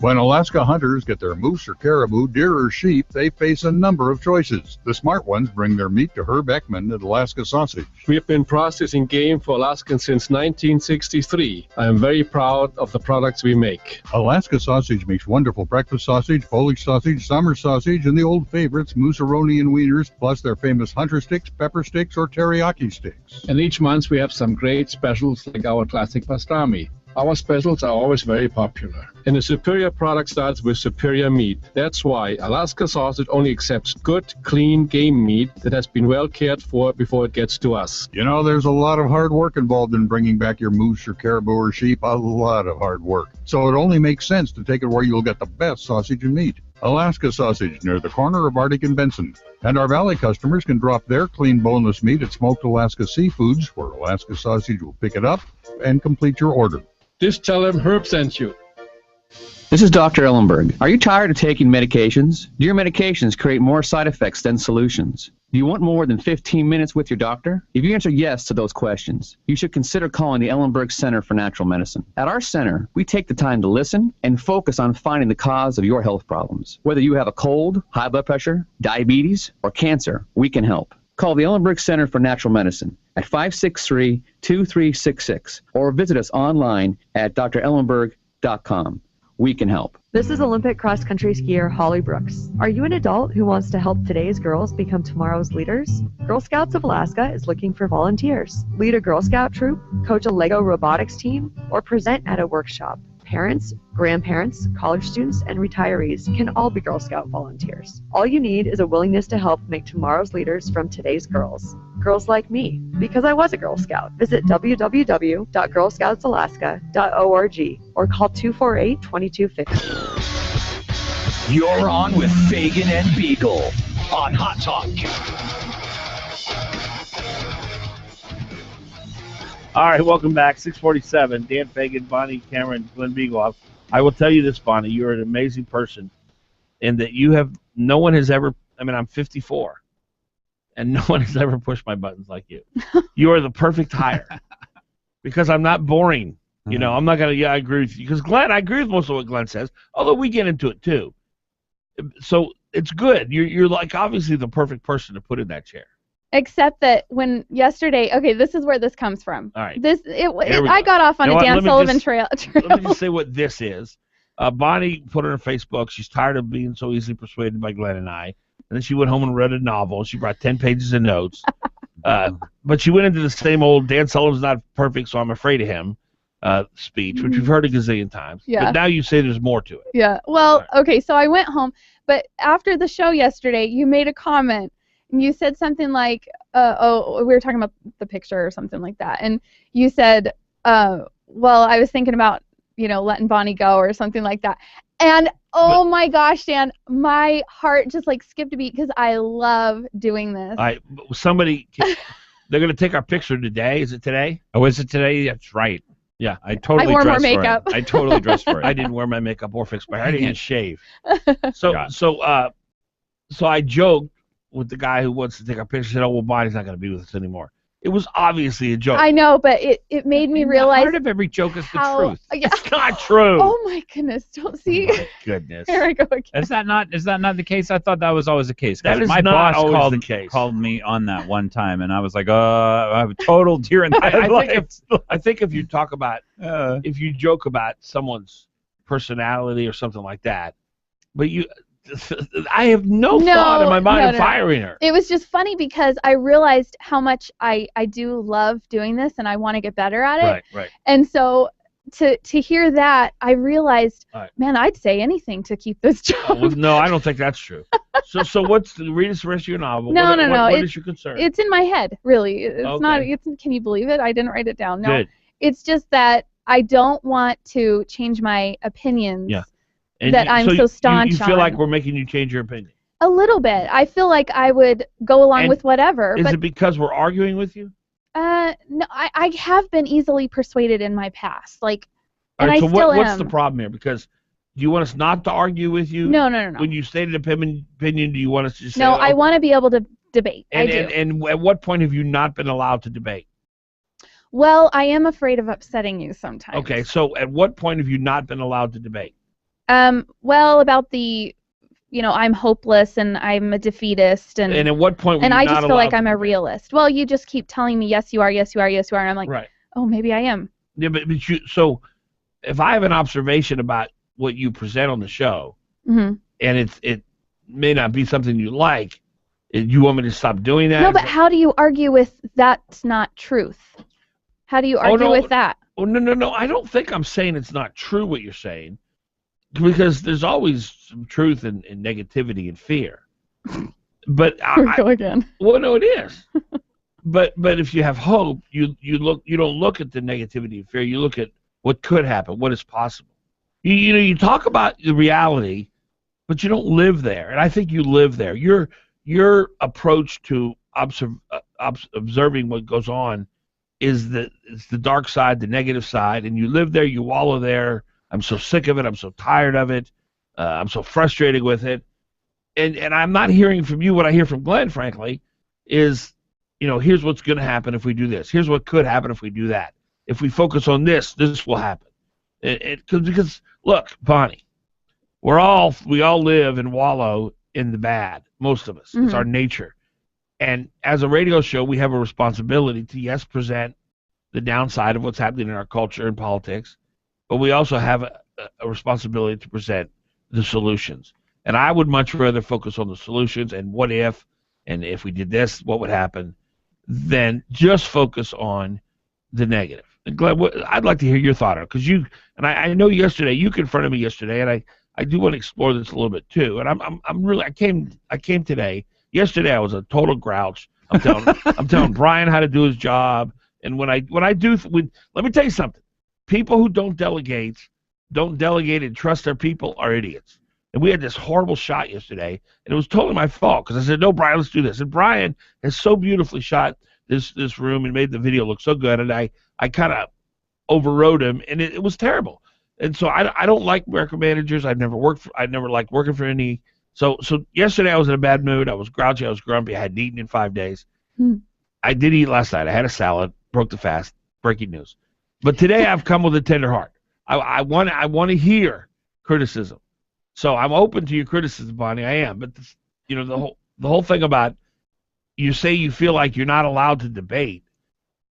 When Alaska hunters get their moose or caribou, deer or sheep, they face a number of choices. The smart ones bring their meat to Herb Eckman at Alaska Sausage. We have been processing game for Alaskans since 1963. I am very proud of the products we make. Alaska Sausage makes wonderful breakfast sausage, Polish sausage, summer sausage, and the old favorites, moose-aroni and wieners, plus their famous hunter sticks, pepper sticks, or teriyaki sticks. And each month we have some great specials like our classic pastrami. Our specials are always very popular. And a superior product starts with superior meat. That's why Alaska Sausage only accepts good, clean game meat that has been well cared for before it gets to us. You know, there's a lot of hard work involved in bringing back your moose or caribou or sheep, a lot of hard work. So it only makes sense to take it where you'll get the best sausage and meat. Alaska Sausage, near the corner of Arctic and Benson. And our Valley customers can drop their clean boneless meat at Smoked Alaska Seafoods, where Alaska Sausage will pick it up and complete your order. Just tell them Herb sent you. This is Dr. Ellenberg. Are you tired of taking medications? Do your medications create more side effects than solutions? Do you want more than 15 minutes with your doctor? If you answer yes to those questions, you should consider calling the Ellenberg Center for Natural Medicine. At our center, we take the time to listen and focus on finding the cause of your health problems. Whether you have a cold, high blood pressure, diabetes, or cancer, we can help. Call the Ellenberg Center for Natural Medicine at 563-2366 or visit us online at drellenberg.com. We can help. This is Olympic cross-country skier Holly Brooks. Are you an adult who wants to help today's girls become tomorrow's leaders? Girl Scouts of Alaska is looking for volunteers. Lead a Girl Scout troop, coach a Lego robotics team, or present at a workshop. Parents, grandparents, college students, and retirees can all be Girl Scout volunteers. All you need is a willingness to help make tomorrow's leaders from today's girls. Girls like me, because I was a Girl Scout. Visit www.girlscoutsalaska.org or call 248-2250. You're on with Fagan and Beagle on Hot Talk. All right, welcome back. 647. Dan Fagan, Bonnie, Cameron, Glen Biegel. I will tell you this, Bonnie. You're an amazing person in that no one has ever, I'm 54, and no one has ever pushed my buttons like you. You are the perfect hire because I'm not boring. You know, I'm not going to, I agree with you. Because Glenn, I agree with most of what Glenn says, although we get into it too. So it's good. You're like obviously the perfect person to put in that chair. Except that when yesterday, okay, this is where this comes from. All right. I got off on a Dan Sullivan trail. Let me just say what this is. Bonnie put on her Facebook, she's tired of being so easily persuaded by Glenn and I. And then she went home and read a novel. She brought 10 pages of notes. But she went into the same old Dan Sullivan's not perfect, so I'm afraid of him speech, which we've heard a gazillion times. Yeah. But now you say there's more to it. Yeah. Well, okay, so I went home. But after the show yesterday, you made a comment. And you said something like, we were talking about the picture or something like that. And you said, well, I was thinking about, letting Bonnie go or something like that. And, my gosh, Dan, my heart just, skipped a beat because I love doing this. All right. They're going to take our picture today. Is it today? Oh, is it today? That's right. Yeah. I totally wore more dressed for makeup. it. I totally dressed for it. I didn't wear my makeup or fix my hair. I didn't even shave. So I joked with the guy who wants to take our picture, said, "Oh, well, Bonnie's not going to be with us anymore." It was obviously a joke. I know, but it made me realize. Part of every joke is the truth. Yeah. It's not true. Oh my goodness! Don't see. My goodness. Here I go again. Is that not the case? I thought that was always the case. That is my not boss always the case. called me on that one time, and I was like, I have a total deer in the I think if you talk about, if you joke about someone's personality or something like that, but I have no thought in my mind of firing her. It was just funny because I realized how much I do love doing this and I want to get better at it. Right. And so to hear that, I realized, man, I'd say anything to keep this job. Well, no, I don't think that's true. So read us the rest of your novel. No. What is your concern? It's in my head, really. It's not. Can you believe it? I didn't write it down. No. Good. It's just that I don't want to change my opinions. Yeah. I'm so staunch on. You feel like we're making you change your opinion? A little bit. I feel like I would go along with whatever. Is it because we're arguing with you? No, I have been easily persuaded in my past. All right, so what's the problem here? Because do you want us not to argue with you? No. When you state an opinion, do you want us to just say, no, I want to be able to debate. I do. And at what point have you not been allowed to debate? Well, I am afraid of upsetting you sometimes. Okay, so at what point have you not been allowed to debate? Well, about the, I'm hopeless and I'm a defeatist, and at what point were and you I not just feel like allowed I'm to a debate? realist. Well, you just keep telling me yes, you are, yes, you are, yes, you are, and I'm like, right. Oh, maybe I am. Yeah, but so if I have an observation about what you present on the show, Mm-hmm. and it may not be something you like, you want me to stop doing that? No, but how do you argue with that's not truth? How do you argue with that? Oh, no. I don't think I'm saying it's not true what you're saying, because there's always some truth in negativity and fear. But Go again. Well, no, it is. but if you have hope, you don't look at the negativity and fear. You look at what could happen, what is possible. You talk about the reality, but you don't live there. And I think you live there. Your approach to observing what goes on is the dark side, the negative side, and you live there, you wallow there. I'm so sick of it. I'm so tired of it. I'm so frustrated with it. And I'm not hearing from you what I hear from Glenn, frankly, is, here's what's going to happen if we do this. Here's what could happen if we do that. If we focus on this will happen. Because look, Bonnie, we all live and wallow in the bad. Most of us. Mm-hmm. It's our nature. And as a radio show, we have a responsibility to, yes, present the downside of what's happening in our culture and politics, but we also have a responsibility to present the solutions. And I would much rather focus on the solutions and what if, and if we did this, what would happen, than just focus on the negative. And Glenn, I'd like to hear your thought on it, because I know yesterday, you confronted me yesterday, and I do want to explore this a little bit too. And I came today. Yesterday I was a total grouch. I'm telling Brian how to do his job. And let me tell you something. People who don't delegate and trust their people are idiots. And we had this horrible shot yesterday, and it was totally my fault, because I said, no, Brian, let's do this. And Brian has so beautifully shot this room and made the video look so good, and I kind of overrode him, and it was terrible. And so I don't like micromanagers. I never liked working for any. So yesterday I was in a bad mood. I was grouchy. I was grumpy. I hadn't eaten in 5 days. I did eat last night. I had a salad, broke the fast. Breaking news. But today I've come with a tender heart. I want to hear criticism. So I'm open to your criticism, Bonnie. I am. But the whole thing about you say you feel like you're not allowed to debate.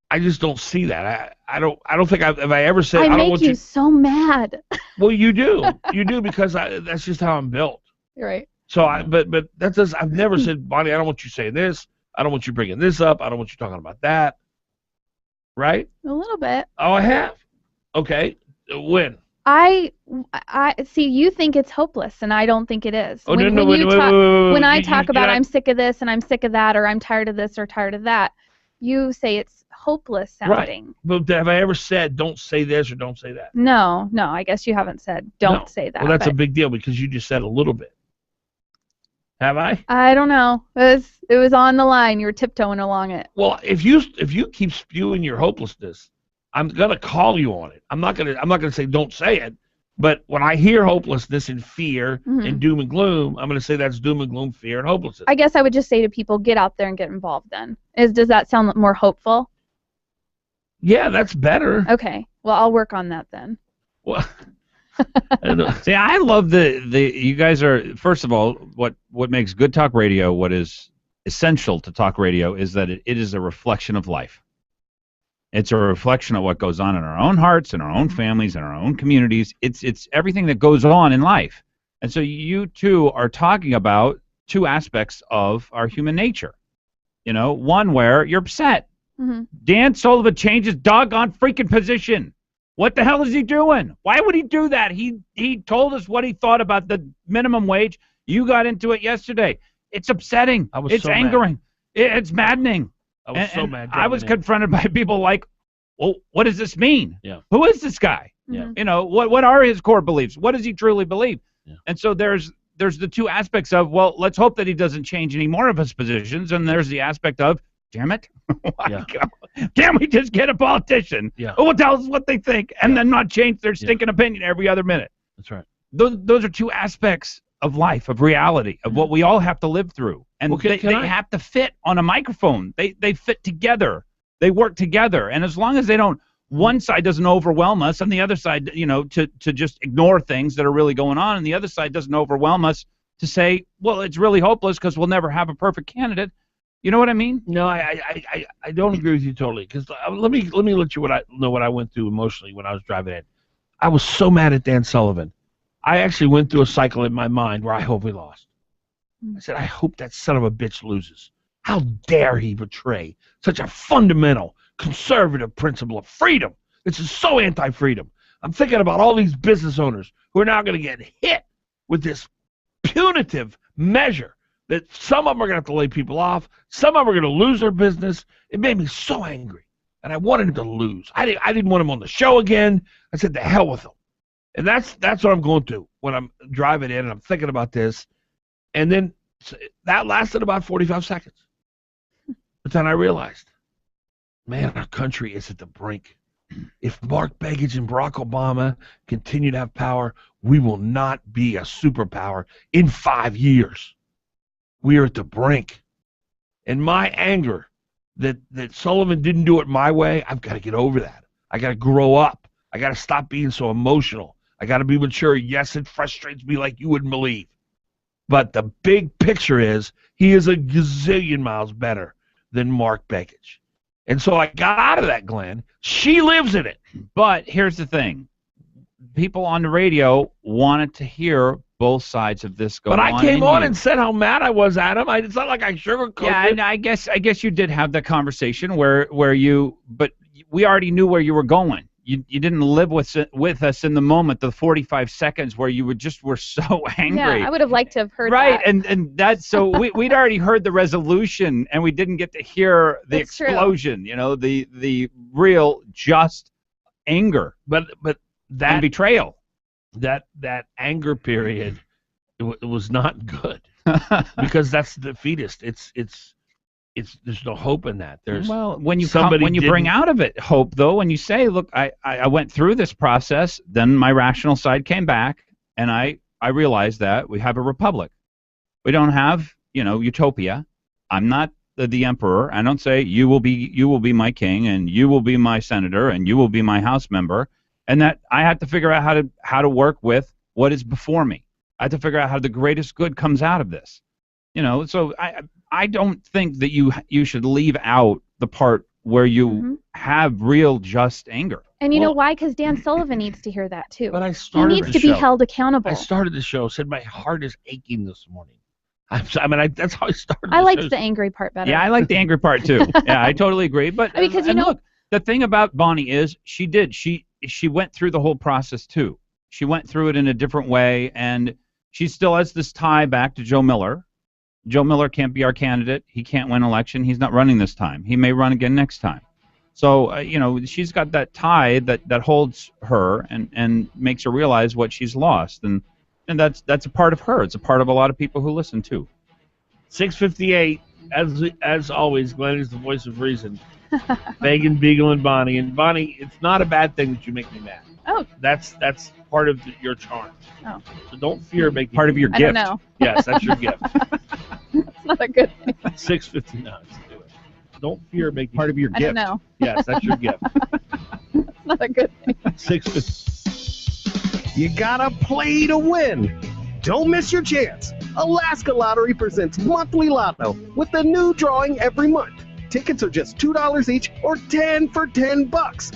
I just don't see that. I don't think have I ever said I don't want you so mad. Well, you do. You do, because that's just how I'm built. You're right. So but that does. I've never said, Bonnie, I don't want you saying this. I don't want you bringing this up. I don't want you talking about that. Right? A little bit. Oh, I have. Okay. When? I see. You think it's hopeless, and I don't think it is. Oh, When I talk about I'm sick of this and I'm sick of that, or I'm tired of this or tired of that, you say it's hopeless sounding. Right. But have I ever said don't say this or don't say that? No. I guess you haven't said don't say that. Well, that's a big deal, because you just said a little bit. Have I? I don't know. It was on the line. You were tiptoeing along it. Well, if you keep spewing your hopelessness, I'm gonna call you on it. I'm not gonna say don't say it. But when I hear hopelessness and fear and doom and gloom, I'm gonna say that's doom and gloom, fear, and hopelessness. I guess I would just say to people, get out there and get involved. Then does that sound more hopeful? Yeah, that's better. Okay. Well, I'll work on that then. Well. See, I love the you guys are, first of all, what makes good talk radio, what is essential to talk radio, is that it is a reflection of life. It's a reflection of what goes on in our own hearts, in our own families, in our own communities. It's everything that goes on in life. And so you two are talking about two aspects of our human nature. One where you're upset. Mm-hmm. Dan Sullivan changed his doggone freaking position. What the hell is he doing? Why would he do that? He told us what he thought about the minimum wage. You got into it yesterday. It's upsetting. It's so angering. It's maddening. I was so mad. I was confronted by people like, well, what does this mean? Yeah. Who is this guy? Yeah. What are his core beliefs? What does he truly believe? Yeah. And so there's the two aspects of, well, let's hope that he doesn't change any more of his positions. And there's the aspect of, damn it. Can't we just get a politician who will tell us what they think and then not change their stinking opinion every other minute? That's right. Those are two aspects of life, of reality, of what we all have to live through. And Okay, they have to fit on a microphone. They fit together. They work together. And as long as they don't, one side doesn't overwhelm us, and the other side, to just ignore things that are really going on, and the other side doesn't overwhelm us to say, well, it's really hopeless because we'll never have a perfect candidate. You know what I mean? No, I don't agree with you totally. Because let me let you know what I went through emotionally when I was driving in. I was so mad at Dan Sullivan. I actually went through a cycle in my mind where I hope he lost. I said, I hope that son of a bitch loses. How dare he betray such a fundamental conservative principle of freedom? This is so anti-freedom. I'm thinking about all these business owners who are now going to get hit with this punitive measure that some of them are going to have to lay people off. Some of them are going to lose their business. It made me so angry, and I wanted him to lose. I didn't want him on the show again. I said, the hell with him. And that's what I'm going through when I'm driving in and I'm thinking about this. And then that lasted about 45 seconds. But then I realized, man, our country is at the brink. If Mark Begich and Barack Obama continue to have power, we will not be a superpower in 5 years. We are at the brink. And my anger that Sullivan didn't do it my way, I've got to get over that. I got to grow up. I got to stop being so emotional. I got to be mature. Yes, it frustrates me like you wouldn't believe. But the big picture is he is a gazillion miles better than Mark Begich. And so I got out of that, Glenn. She lives in it. But here's the thing. People on the radio wanted to hear both sides of this going on. But I came on and said how mad I was at him. It's not like I sugarcoated it. Yeah, and I guess you did have that conversation where you, but we already knew where you were going. You didn't live with us in the moment, the 45 seconds where you were so angry. Yeah, I would have liked to have heard right, that. and that's so we'd already heard the resolution, and we didn't get to hear the That's explosion. True. The real just anger, but that and betrayal. That anger period, it was not good because that's defeatist. It's there's no hope in that. There's when you bring out of it hope though, when you say, look, I went through this process, then my rational side came back, and I realized that we have a republic. We don't have utopia. I'm not the emperor. I don't say you will be my king and you will be my senator and you will be my House member, and that I have to figure out how to work with what is before me. I have to figure out how the greatest good comes out of this. So I don't think that you should leave out the part where you have real just anger. And you know why? Because Dan Sullivan needs to hear that too. But I started he needs to be held accountable. I started the show, said my heart is aching this morning. That's how I started. I liked the angry part better. Yeah, I like the angry part too. Yeah, I totally agree. But because look, the thing about Bonnie is she went through the whole process too. She went through it in a different way, and she still has this tie back to Joe Miller. Joe Miller can't be our candidate. He can't win election. He's not running this time. He may run again next time. So, she's got that tie that holds her and makes her realize what she's lost. And that's a part of her. It's a part of a lot of people who listen too. 6:58, as always, Glenn is the voice of reason. Fagan, Biegel, and Bonnie. And Bonnie, it's not a bad thing that you make me mad. Oh. That's part of your charm. Oh. So don't fear making part of your gift. I don't know. Yes, that's your gift. It's not a good thing. 6:59. Let's do it. Don't fear making part of your gift. I don't know. Yes, that's your gift. It's not a good thing. 6:50. You gotta play to win. Don't miss your chance. Alaska Lottery presents Monthly Lotto with a new drawing every month. Tickets are just $2 each or 10 for $10.